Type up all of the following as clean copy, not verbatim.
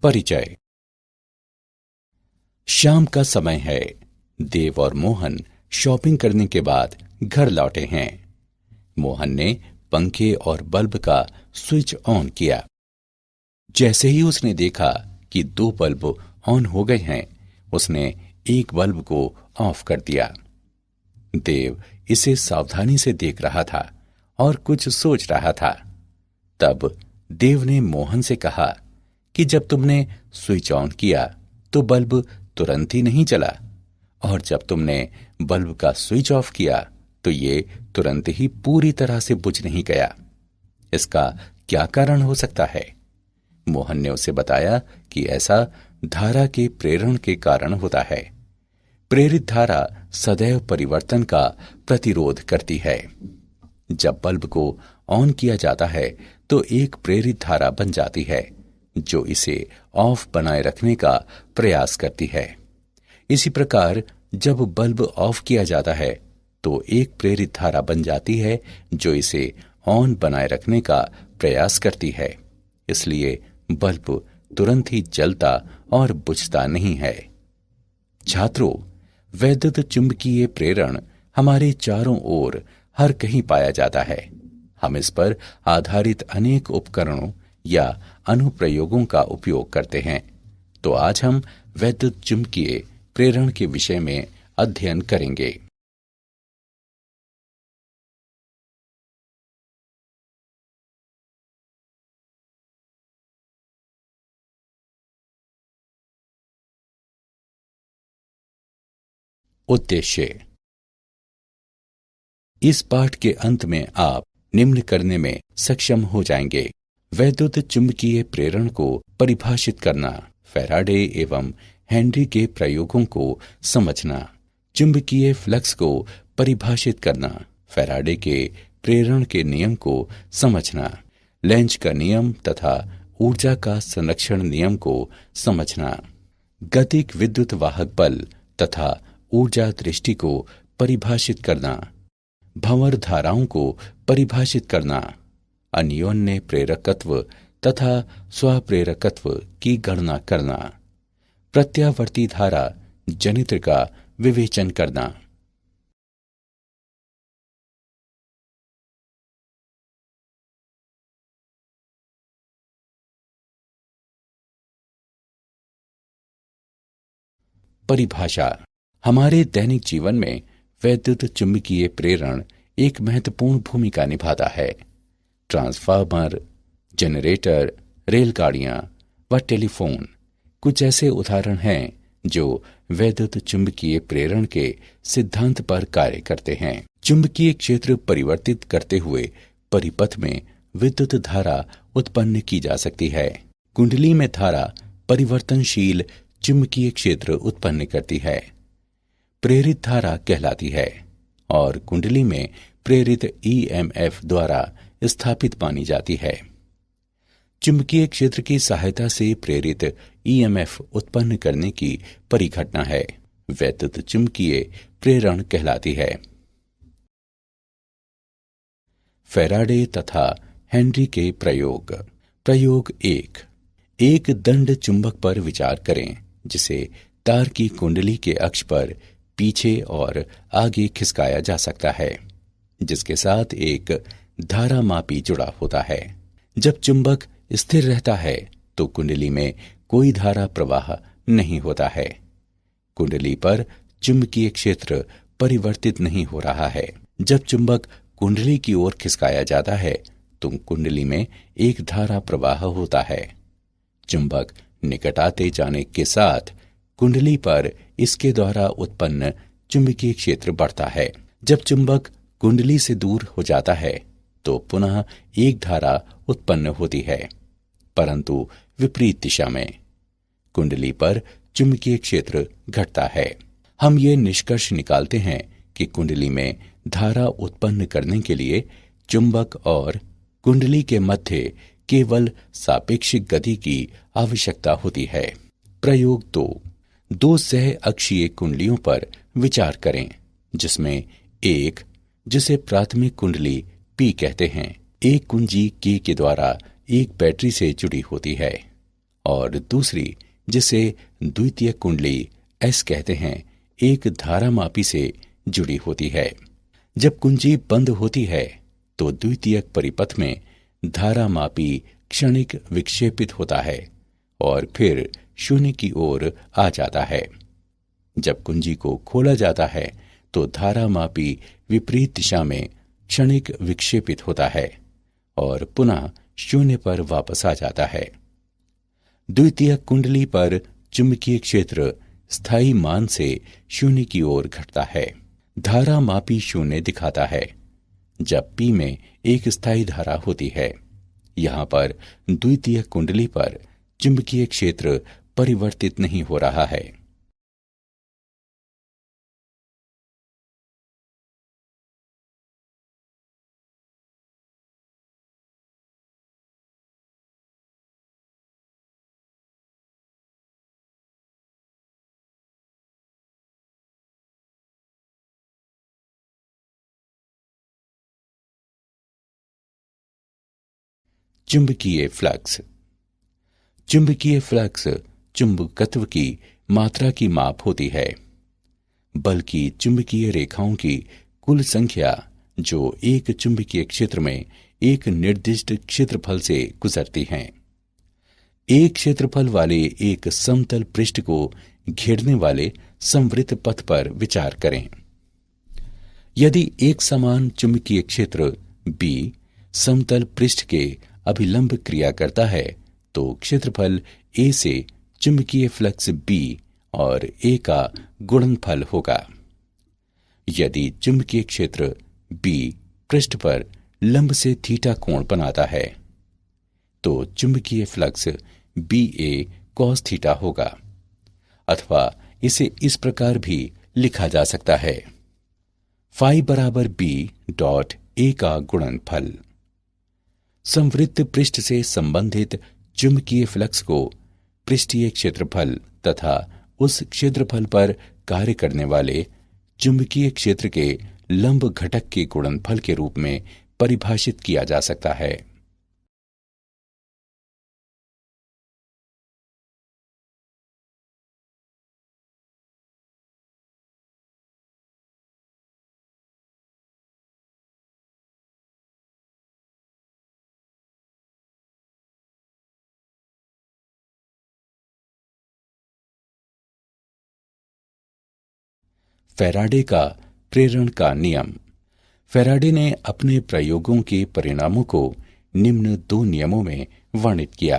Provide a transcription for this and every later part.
परिचय। शाम का समय है। देव और मोहन शॉपिंग करने के बाद घर लौटे हैं। मोहन ने पंखे और बल्ब का स्विच ऑन किया। जैसे ही उसने देखा कि 2 बल्ब ऑन हो गए हैं, उसने एक बल्ब को ऑफ कर दिया। देव इसे सावधानी से देख रहा था और कुछ सोच रहा था। तब देव ने मोहन से कहा कि जब तुमने स्विच ऑन किया तो बल्ब तुरंत ही नहीं चला, और जब तुमने बल्ब का स्विच ऑफ किया तो ये तुरंत ही पूरी तरह से बुझ नहीं गया। इसका क्या कारण हो सकता है? मोहन ने उसे बताया कि ऐसा धारा के प्रेरण के कारण होता है। प्रेरित धारा सदैव परिवर्तन का प्रतिरोध करती है। जब बल्ब को ऑन किया जाता है तो एक प्रेरित धारा बन जाती है जो इसे ऑफ बनाए रखने का प्रयास करती है। इसी प्रकार जब बल्ब ऑफ किया जाता है तो एक प्रेरित धारा बन जाती है जो इसे ऑन बनाए रखने का प्रयास करती है। इसलिए बल्ब तुरंत ही जलता और बुझता नहीं है। छात्रों, वैद्युत चुंबकीय प्रेरण हमारे चारों ओर हर कहीं पाया जाता है। हम इस पर आधारित अनेक उपकरणों या अनुप्रयोगों का उपयोग करते हैं। तो आज हम वैद्युत चुंबकीय प्रेरण के विषय में अध्ययन करेंगे। उद्देश्य। इस पाठ के अंत में आप निम्न करने में सक्षम हो जाएंगे: वैद्युत चुंबकीय प्रेरण को परिभाषित करना, फैराडे एवं हेनरी के प्रयोगों को समझना, चुंबकीय फ्लक्स को परिभाषित करना, फैराडे के प्रेरण के नियम को समझना, लेंज का नियम तथा ऊर्जा का संरक्षण नियम को समझना, गतिक विद्युत वाहक बल तथा ऊर्जा दृष्टि को परिभाषित करना, भंवर धाराओं को परिभाषित करना, अन्योन्य प्रेरकत्व तथा स्वप्रेरकत्व की गणना करना, प्रत्यावर्ती धारा जनित्र का विवेचन करना। परिभाषा। हमारे दैनिक जीवन में वैद्युत चुंबकीय प्रेरण एक महत्वपूर्ण भूमिका निभाता है। ट्रांसफार्मर, जनरेटर, रेलगाड़ियां व टेलीफोन कुछ ऐसे उदाहरण हैं जो वैद्युत चुंबकीय प्रेरण के सिद्धांत पर कार्य करते हैं। चुंबकीय क्षेत्र परिवर्तित करते हुए परिपथ में विद्युत धारा उत्पन्न की जा सकती है। कुंडली में धारा परिवर्तनशील चुंबकीय क्षेत्र उत्पन्न करती है, प्रेरित धारा कहलाती है, और कुंडली में प्रेरित ईएमएफ द्वारा स्थापित मानी जाती है। चुंबकीय क्षेत्र की सहायता से प्रेरित ईएमएफ उत्पन्न करने की परिघटना है वैद्युत चुंबकीय प्रेरण कहलाती है। फैराडे तथा हेनरी के प्रयोग। प्रयोग 1। एक दंड चुंबक पर विचार करें जिसे तार की कुंडली के अक्ष पर पीछे और आगे खिसकाया जा सकता है, जिसके साथ एक धारामापी जुड़ा होता है। जब चुंबक स्थिर रहता है तो कुंडली में कोई धारा प्रवाह नहीं होता है। कुंडली पर चुंबकीय क्षेत्र परिवर्तित नहीं हो रहा है। जब चुंबक कुंडली की ओर खिसकाया जाता है तो कुंडली में एक धारा प्रवाह होता है। चुंबक निकट आते जाने के साथ कुंडली पर इसके द्वारा उत्पन्न चुंबकीय क्षेत्र बढ़ता है। जब चुंबक कुंडली से दूर हो जाता है तो पुनः एक धारा उत्पन्न होती है, परंतु विपरीत दिशा में। कुंडली पर चुंबकीय क्षेत्र घटता है। हम ये निष्कर्ष निकालते हैं कि कुंडली में धारा उत्पन्न करने के लिए चुंबक और कुंडली के मध्य केवल सापेक्षिक गति की आवश्यकता होती है। प्रयोग 2। 2 सह अक्षीय कुंडलियों पर विचार करें, जिसमें एक, जिसे प्राथमिक कुंडली P कहते हैं, एक कुंजी K के द्वारा एक बैटरी से जुड़ी होती है और दूसरी, जिसे द्वितीयक कुंडली एस कहते हैं, एक धारामापी से जुड़ी होती है। जब कुंजी बंद होती है तो द्वितीयक परिपथ में धारामापी क्षणिक विक्षेपित होता है और फिर शून्य की ओर आ जाता है। जब कुंजी को खोला जाता है तो धारामापी विपरीत दिशा में क्षणिक विक्षेपित होता है और पुनः शून्य पर वापस आ जाता है। द्वितीयक कुंडली पर चुंबकीय क्षेत्र स्थायी मान से शून्य की ओर घटता है। धारामापी शून्य दिखाता है जब P में एक स्थायी धारा होती है। यहाँ पर द्वितीयक कुंडली पर चुंबकीय क्षेत्र परिवर्तित नहीं हो रहा है। चुंबकीय फ्लक्स। चुंबकीय फ्लक्स चुंबकत्व की मात्रा की माप होती है, बल्कि चुंबकीय रेखाओं की कुल संख्या जो एक चुंबकीय क्षेत्र में एक निर्दिष्ट क्षेत्रफल से गुजरती हैं। एक क्षेत्रफल वाले एक समतल पृष्ठ को घेरने वाले संवृत्त पथ पर विचार करें। यदि एक समान चुंबकीय क्षेत्र B समतल पृष्ठ के अभिलंब क्रिया करता है तो क्षेत्रफल A से चुंबकीय फ्लक्स B और A का गुणनफल होगा। यदि चुंबकीय क्षेत्र B पृष्ठ पर लंब से थीटा कोण बनाता है तो चुंबकीय फ्लक्स BA cos थीटा होगा, अथवा इसे इस प्रकार भी लिखा जा सकता है, फाई बराबर B डॉट A का गुणनफल। संवृत्त पृष्ठ से संबंधित चुंबकीय फ्लक्स को पृष्ठीय क्षेत्रफल तथा उस क्षेत्रफल पर कार्य करने वाले चुंबकीय क्षेत्र के लंब घटक के गुणनफल के रूप में परिभाषित किया जा सकता है। फैराडे का प्रेरण का नियम। फैराडे ने अपने प्रयोगों के परिणामों को निम्न दो नियमों में वर्णित किया।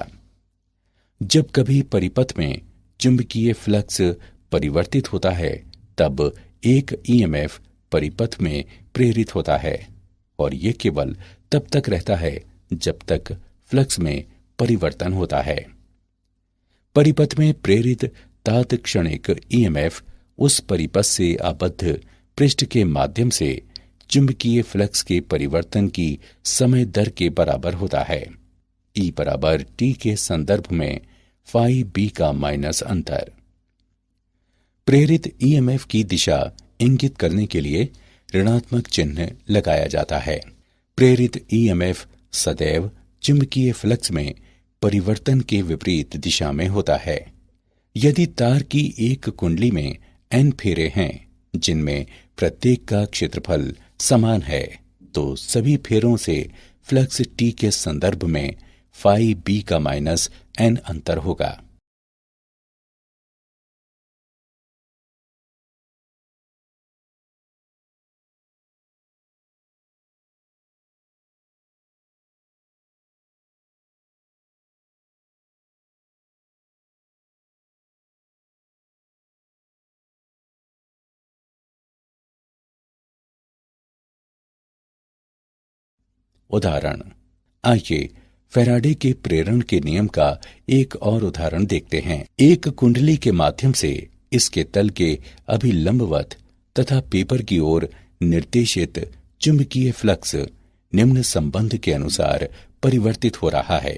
जब कभी परिपथ में चुंबकीय फ्लक्स परिवर्तित होता है तब एक ईएमएफ परिपथ में प्रेरित होता है और यह केवल तब तक रहता है जब तक फ्लक्स में परिवर्तन होता है। परिपथ में प्रेरित तात्क्षणिक ईएमएफ उस परिपथ से आबद्ध पृष्ठ के माध्यम से चुंबकीय फ्लक्स के परिवर्तन की समय दर के बराबर होता है। E बराबर T के संदर्भ में फाई B का माइनस अंतर। प्रेरित ईएमएफ की दिशा इंगित करने के लिए ऋणात्मक चिन्ह लगाया जाता है। प्रेरित ईएमएफ सदैव चुंबकीय फ्लक्स में परिवर्तन के विपरीत दिशा में होता है। यदि तार की एक कुंडली में N फेरे हैं जिनमें प्रत्येक का क्षेत्रफल समान है तो सभी फेरों से फ्लक्स T के संदर्भ में फाई B का माइनस N अंतर होगा। उदाहरण। आइए फैराडे के प्रेरण के नियम का एक और उदाहरण देखते हैं। एक कुंडली के माध्यम से इसके तल के अभिलंबवत तथा पेपर की ओर निर्देशित चुंबकीय फ्लक्स निम्न संबंध के अनुसार परिवर्तित हो रहा है।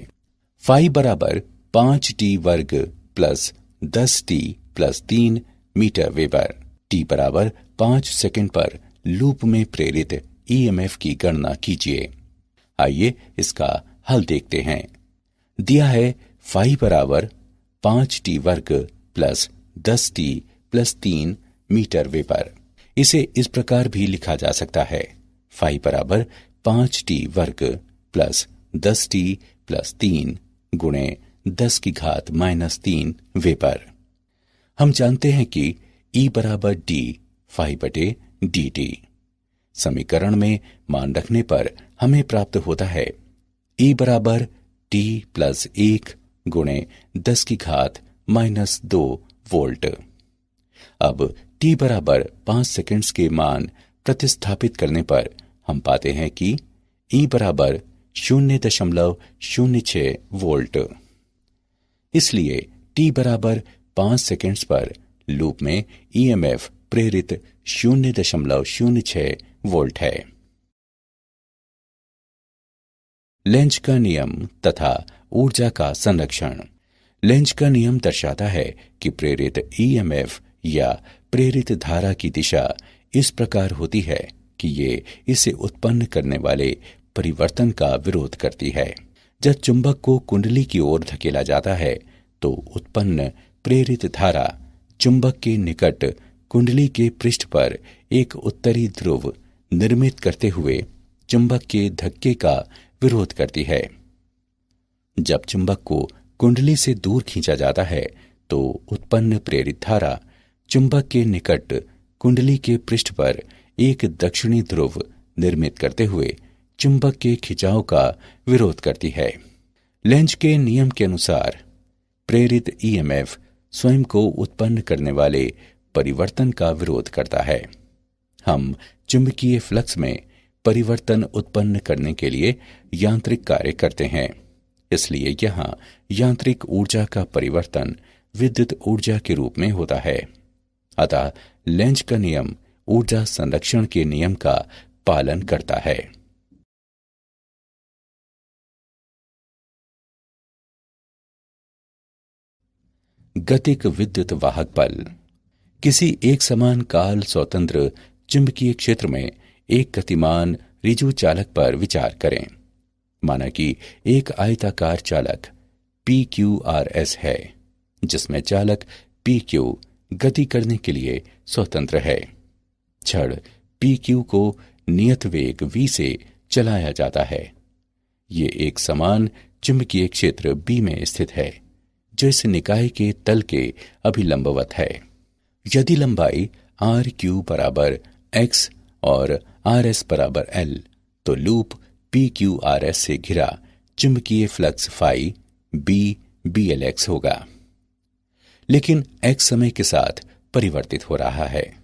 फाई बराबर 5t वर्ग plus 10t plus 3 metre weber. t बराबर 5 सेकंड पर लूप में प्रेरित ईएमएफ की गणना कीजिए। आइए इसका हल देखते हैं। दिया है फाई बराबर 5t वर्ग plus 10t plus 3 metre vapour. इसे इस प्रकार भी लिखा जा सकता है, फाई बराबर 5t वर्ग प्लस 10t प्लस 3 गुणे 10 की घात माइनस 3 वेपर। हम जानते हैं कि E बराबर d फाई बटे dt। समीकरण में मान रखने पर हमें प्राप्त होता है E बराबर t प्लस 1 गुणे 10 की घात माइनस 2 वोल्ट। अब t बराबर 5 सेकंड्स के मान प्रतिस्थापित करने पर हम पाते हैं कि E बराबर 0.06 वोल्ट। इसलिए t बराबर 5 सेकंड्स पर लूप में ईएमएफ प्रेरित 0.06 वोल्ट है। लेंज का नियम तथा ऊर्जा का संरक्षण। लेंज का नियम दर्शाता है कि प्रेरित ईएमएफ या प्रेरित धारा की दिशा इस प्रकार होती है कि ये इसे उत्पन्न करने वाले परिवर्तन का विरोध करती है। जब चुंबक को कुंडली की ओर धकेला जाता है तो उत्पन्न प्रेरित धारा चुंबक के निकट कुंडली के पृष्ठ पर एक उत्तरी ध्रुव निर्मित करते हुए चुंबक के धक्के का विरोध करती है। जब चुंबक को कुंडली से दूर खींचा जाता है तो उत्पन्न प्रेरित धारा चुंबक के निकट कुंडली के पृष्ठ पर एक दक्षिणी ध्रुव निर्मित करते हुए चुंबक के खिंचाव का विरोध करती है। लेंज के नियम के अनुसार प्रेरित ईएमएफ स्वयं को उत्पन्न करने वाले परिवर्तन का विरोध करता है। हम चुंबकीय फ्लक्स में परिवर्तन उत्पन्न करने के लिए यांत्रिक कार्य करते हैं, इसलिए यहां यांत्रिक ऊर्जा का परिवर्तन विद्युत ऊर्जा के रूप में होता है। अतः लेंज का नियम ऊर्जा संरक्षण के नियम का पालन करता है। गतिक विद्युत वाहक बल। किसी एक समान काल स्वतंत्र चुंबकीय क्षेत्र में एक गतिमान ऋजु चालक पर विचार करें। माना कि एक आयताकार चालक PQRS है, जिसमें चालक PQ गति करने के लिए स्वतंत्र है। छड़ PQ को नियत वेग v से चलाया जाता है। ये एक समान चुंबकीय क्षेत्र B में स्थित है, जो इस निकाय के तल के अभिलंबवत है। यदि लंबाई RQ बराबर x और RS बराबर L, तो लूप PQRS से घिरा चुंबकीय फ्लक्स फाई BLX होगा। लेकिन x समय के साथ परिवर्तित हो रहा है,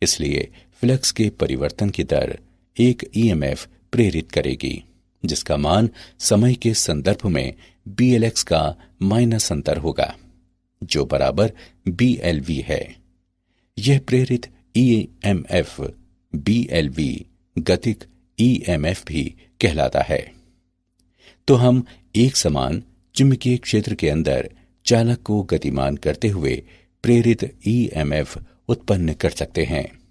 इसलिए फ्लक्स के परिवर्तन की दर एक ईएमएफ प्रेरित करेगी, जिसका मान समय के संदर्भ में BLX का माइनस अंतर होगा, जो बराबर BLV है। यह प्रेरित ईएमएफ BLV गतिक ईएमएफ भी कहलाता है। तो हम एक समान चुंबकीय क्षेत्र के अंदर चालक को गतिमान करते हुए प्रेरित ईएमएफ उत्पन्न कर सकते हैं।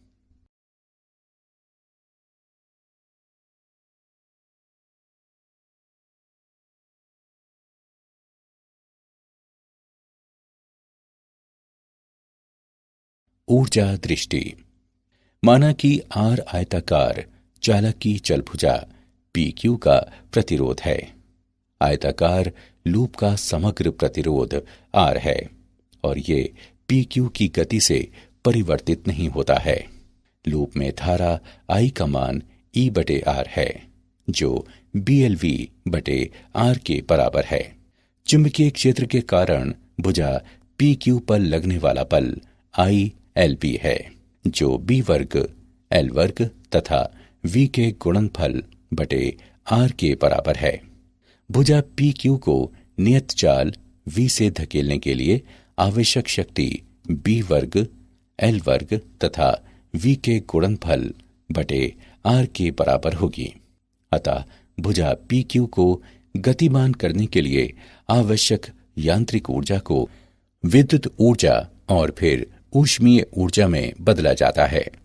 ऊर्जा दृष्टि। माना कि R आयताकार चालक की चलभुजा PQ का प्रतिरोध है। आयताकार लूप का समग्र प्रतिरोध R है और ये PQ की गति से परिवर्तित नहीं होता है। लूप में धारा I का मान E बटे R है, जो BLV बटे R के बराबर है। चुंबकीय क्षेत्र के कारण भुजा PQ पर लगने वाला बल ILB है, जो B वर्ग L वर्ग तथा V के गुणनफल बटे R के बराबर है। भुजा PQ को नियत चाल V से धकेलने के लिए आवश्यक शक्ति B वर्ग L वर्ग तथा V के गुणनफल बटे R के बराबर होगी। अतः भुजा PQ को गतिमान करने के लिए आवश्यक यांत्रिक ऊर्जा को विद्युत ऊर्जा और फिर ऊष्मीय ऊर्जा में बदला जाता है।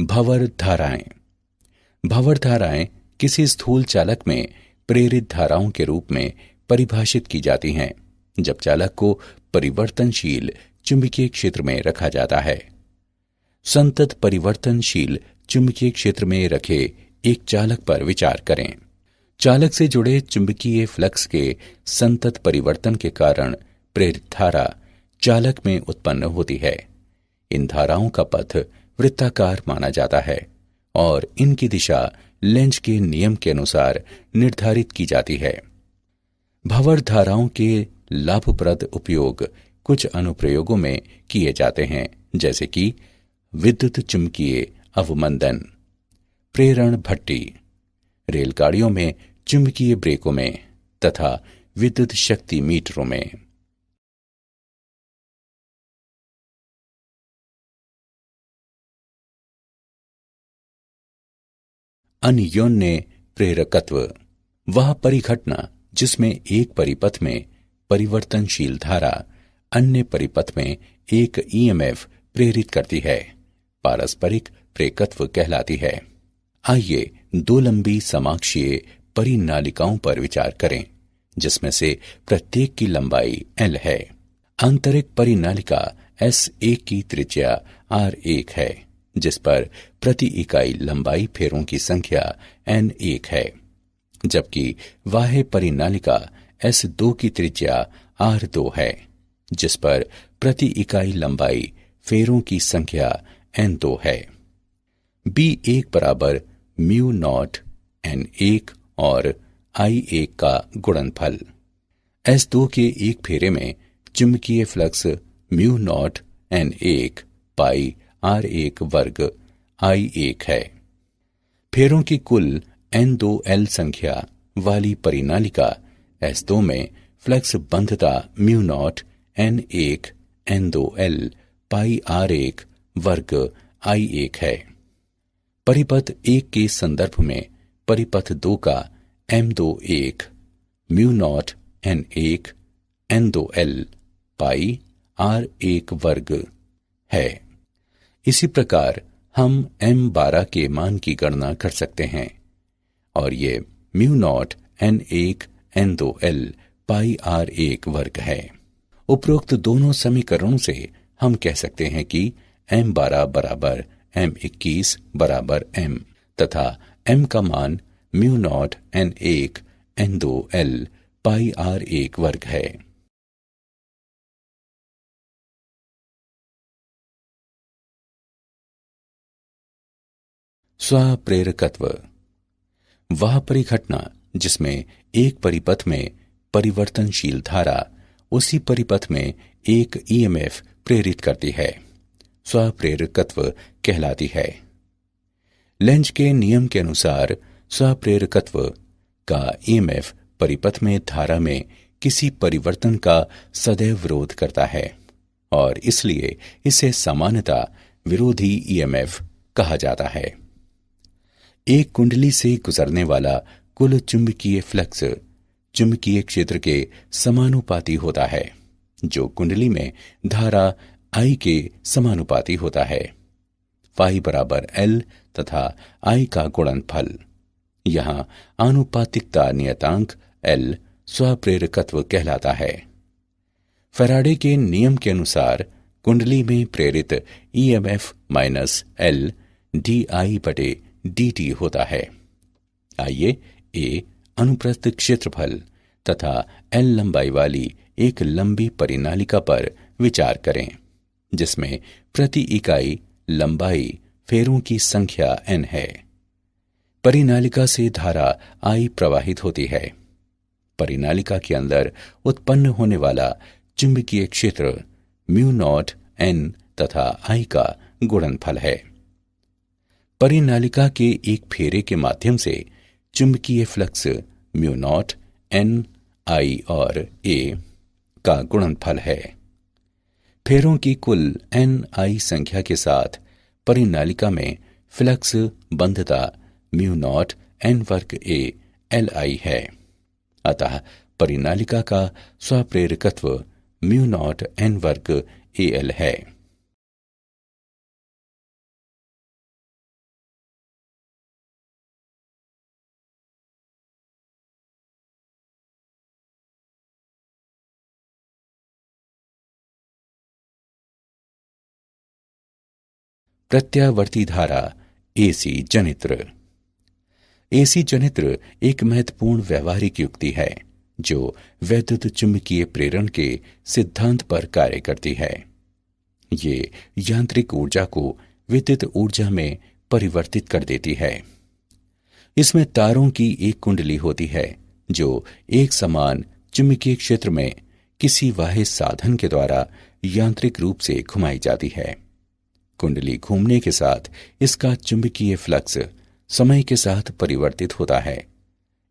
भंवर धाराएं। भंवर धाराएं किसी स्थूल चालक में प्रेरित धाराओं के रूप में परिभाषित की जाती हैं जब चालक को परिवर्तनशील चुंबकीय क्षेत्र में रखा जाता है। संतत परिवर्तनशील चुंबकीय क्षेत्र में रखे एक चालक पर विचार करें। चालक से जुड़े चुंबकीय फ्लक्स के संतत परिवर्तन के कारण प्रेरित धारा चालक में उत्पन्न होती है। इन धाराओं का पथ वृत्ताकार माना जाता है और इनकी दिशा लेंज के नियम के अनुसार निर्धारित की जाती है। भंवर धाराओं के लाभप्रद उपयोग कुछ अनुप्रयोगों में किए जाते हैं, जैसे कि विद्युत चुंबकीय अवमंदन, प्रेरण भट्टी, रेलगाड़ियों में चुंबकीय ब्रेकों में तथा विद्युत शक्ति मीटरों में। अन्योन्य प्रेरकत्व वह परिघटना जिसमें एक परिपथ में परिवर्तनशील धारा अन्य परिपथ में एक ईएमएफ प्रेरित करती है, पारस्परिक प्रेरकत्व कहलाती है। आइए दो लंबी समाक्षीय परिनालिकाओं पर विचार करें, जिसमें से प्रत्येक की लंबाई L है। आंतरिक परिनालिका S1 की त्रिज्या R1 है, जिस पर प्रति इकाई लंबाई फेरों की संख्या N1 है, जबकि बाह्य परिनालिका S2 की त्रिज्या R2 है, जिस पर प्रति इकाई लंबाई फेरों की संख्या N2 है। B1 बराबर म्यू नॉट N1 और I1 का गुणनफल। S2 के एक फेरे में चुंबकीय फ्लक्स म्यू नॉट N1 पाई R1 वर्ग I1 है। फेरों की कुल N2L संख्या वाली परिनालिका S2 में फ्लक्स बंधता mu naught N1 N2L pi R1 वर्ग I1 है। परिपथ 1 के संदर्भ में परिपथ 2 का M21 mu naught N1 N2L pi R1 वर्ग है। इसी प्रकार हम M12 के मान की गणना कर सकते हैं और ये mu naught N1 N2L pi R1 वर्ग है। उपरोक्त दोनों समीकरणों से हम कह सकते हैं कि M12 बराबर M21 बराबर M तथा M का मान mu naught N1 N2L pi R1 वर्ग है। स्वप्रेरकत्व वह परिघटना जिसमें एक परिपथ में परिवर्तनशील धारा उसी परिपथ में एक ईएमएफ प्रेरित करती है, स्वप्रेरकत्व कहलाती है। लेंज के नियम के अनुसार स्वप्रेरकत्व का ईएमएफ परिपथ में धारा में किसी परिवर्तन का सदैव विरोध करता है और इसलिए इसे सामान्यतः विरोधी ईएमएफ कहा जाता है। एक कुंडली से गुजरने वाला कुल चुंबकीय फ्लक्स चुंबकीय क्षेत्र के समानुपाती होता है, जो कुंडली में धारा I के समानुपाती होता है। फाई बराबर L तथा I का गुणनफल। यहां आनुपातिकता नियतांक L स्वप्रेरकत्व कहलाता है। फैराडे के नियम के अनुसार कुंडली में प्रेरित ईएमएफ माइनस L DI बटे dt होता है। आइए A अनुप्रस्थ क्षेत्रफल तथा L लंबाई वाली एक लंबी परिनालिका पर विचार करें, जिसमें प्रति इकाई लंबाई फेरों की संख्या N है। परिनालिका से धारा I प्रवाहित होती है। परिनालिका के अंदर उत्पन्न होने वाला चुंबकीय क्षेत्र म्यू नॉट N तथा I का गुणनफल है। परिनालिका के एक फेरे के माध्यम से चुंबकीय flux mu naught N I और A का गुणनफल है। फेरों की कुल Ni संख्या के साथ परिनालिका में फ्लक्स बंधता म्यू नॉट N वर्ग A Li है। अतः परिनालिका का स्वप्रेरकत्व म्यू नॉट N वर्ग AL है। प्रत्यावर्ती धारा एसी जनित्र। एसी जनित्र एक महत्वपूर्ण व्यवहारिक युक्ति है जो वैद्युत चुंबकीय प्रेरण के सिद्धांत पर कार्य करती है। ये यांत्रिक ऊर्जा को विद्युत ऊर्जा में परिवर्तित कर देती है। इसमें तारों की एक कुंडली होती है जो एक समान चुंबकीय क्षेत्र में किसी बाह्य साधन के द्वारा यांत्रिक रूप से घुमाई जाती है। कुंडली घूमने के साथ इसका चुंबकीय फ्लक्स समय के साथ परिवर्तित होता है,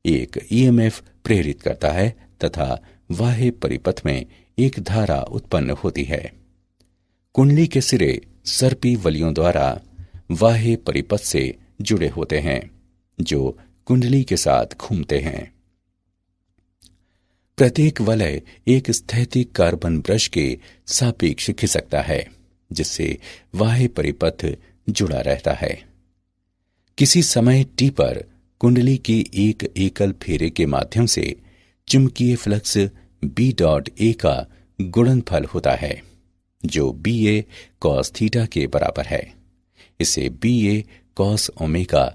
एक ईएमएफ प्रेरित करता है तथा बाह्य परिपथ में एक धारा उत्पन्न होती है। कुंडली के सिरे सर्पी वलियों द्वारा बाह्य परिपथ से जुड़े होते हैं जो कुंडली के साथ घूमते हैं। प्रत्येक वलय एक स्थैतिक कार्बन ब्रश के सापेक्ष खिसकता है जिससे बाह्य परिपथ जुड़ा रहता है। किसी समय t पर कुंडली की एक एकल फेरे के माध्यम से चुंबकीय फ्लक्स b डॉट a का गुणनफल होता है जो ba cos थीटा के बराबर है। इसे ba cos ओमेगा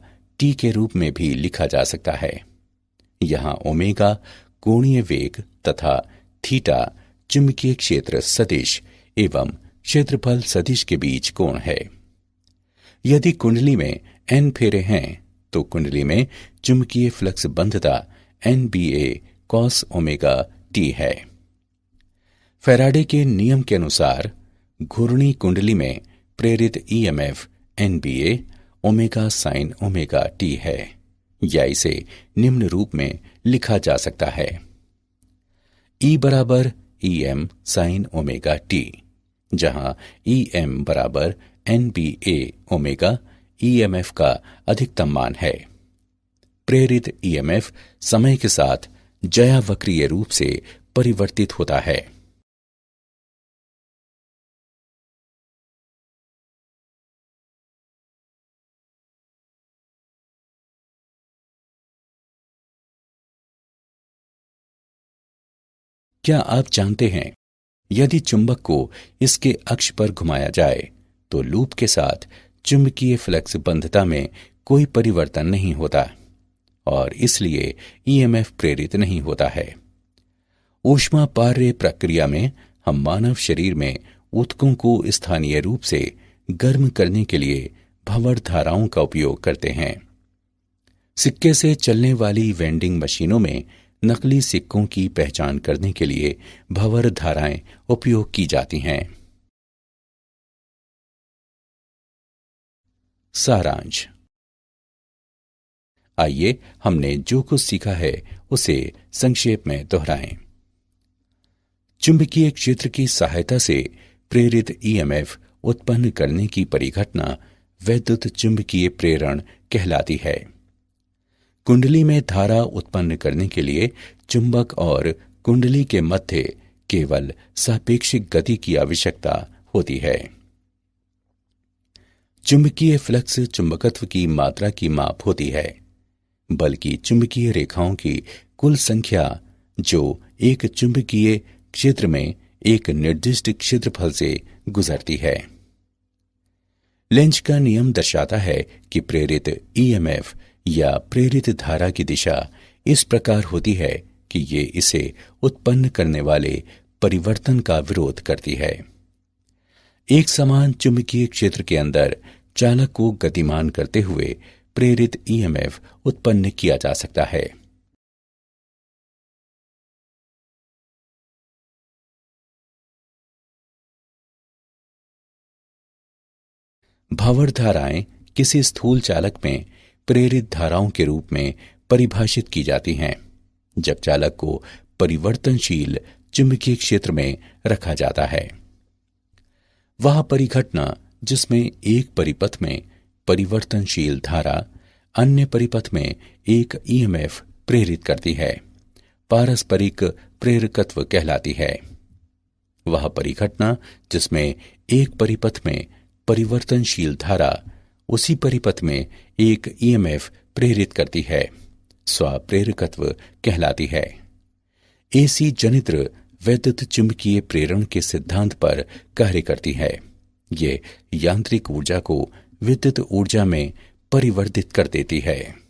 t के रूप में भी लिखा जा सकता है। यहाँ ओमेगा कोणीय वेग तथा थीटा चुंबकीय क्षेत्र सदिश एवं क्षेत्रफल सदिश के बीच कोण है। यदि कुंडली में n फेरे हैं तो कुंडली में चुंबकीय फ्लक्स बंधता NBA cos ओमेगा t है। फैराडे के नियम के अनुसार घूर्णी कुंडली में प्रेरित EMF NBA omega sin omega t है, या इसे निम्न रूप में लिखा जा सकता है। E बराबर EM sin ओमेगा t, जहां EM बराबर NBA ओमेगा ईएमएफ का अधिकतम मान है। प्रेरित ईएमएफ समय के साथ ज्यावक्रीय रूप से परिवर्तित होता है। क्या आप जानते हैं, यदि चुंबक को इसके अक्ष पर घुमाया जाए तो लूप के साथ चुंबकीय फ्लक्स बंधता में कोई परिवर्तन नहीं होता और इसलिए ईएमएफ प्रेरित नहीं होता है। ऊष्मापार्य प्रक्रिया में हम मानव शरीर में ऊतकों को स्थानीय रूप से गर्म करने के लिए भंवर धाराओं का उपयोग करते हैं। सिक्के से चलने वाली वेंडिंग मशीनों में नकली सिक्कों की पहचान करने के लिए भंवर धाराएं उपयोग की जाती हैं। सारांश। आइए हमने जो कुछ सीखा है उसे संक्षेप में दोहराएं। चुंबकीय क्षेत्र की सहायता से प्रेरित ईएमएफ उत्पन्न करने की परिघटना वैद्युत चुंबकीय प्रेरण कहलाती है। कुंडली में धारा उत्पन्न करने के लिए चुंबक और कुंडली के मध्य केवल सापेक्षिक गति की आवश्यकता होती है। चुंबकीय फ्लक्स चुंबकत्व की मात्रा की माप होती है, बल्कि चुंबकीय रेखाओं की कुल संख्या जो एक चुंबकीय क्षेत्र में एक निर्दिष्ट क्षेत्रफल से गुजरती है। लेंज का नियम दर्शाता है कि प्रेरित ईएमएफ या प्रेरित धारा की दिशा इस प्रकार होती है कि ये इसे उत्पन्न करने वाले परिवर्तन का विरोध करती है। एक समान चुंबकीय क्षेत्र के अंदर चालक को गतिमान करते हुए प्रेरित ईएमएफ उत्पन्न किया जा सकता है। भंवर धाराएं किसी स्थूल चालक में प्रेरित धाराओं के रूप में परिभाषित की जाती हैं जब चालक को परिवर्तनशील चुंबकीय क्षेत्र में रखा जाता है। वह परिघटना जिसमें एक परिपथ में परिवर्तनशील धारा अन्य परिपथ में एक ईएमएफ प्रेरित करती है, पारस्परिक प्रेरकत्व कहलाती है। वह परिघटना जिसमें एक परिपथ में परिवर्तनशील धारा उसी परिपथ में एक ईएमएफ प्रेरित करती है, स्वप्रेरकत्व कहलाती है। एसी जनित्र वैद्युत चुंबकीय प्रेरण के सिद्धांत पर कार्य करती है। ये यांत्रिक ऊर्जा को विद्युत ऊर्जा में परिवर्तित कर देती है।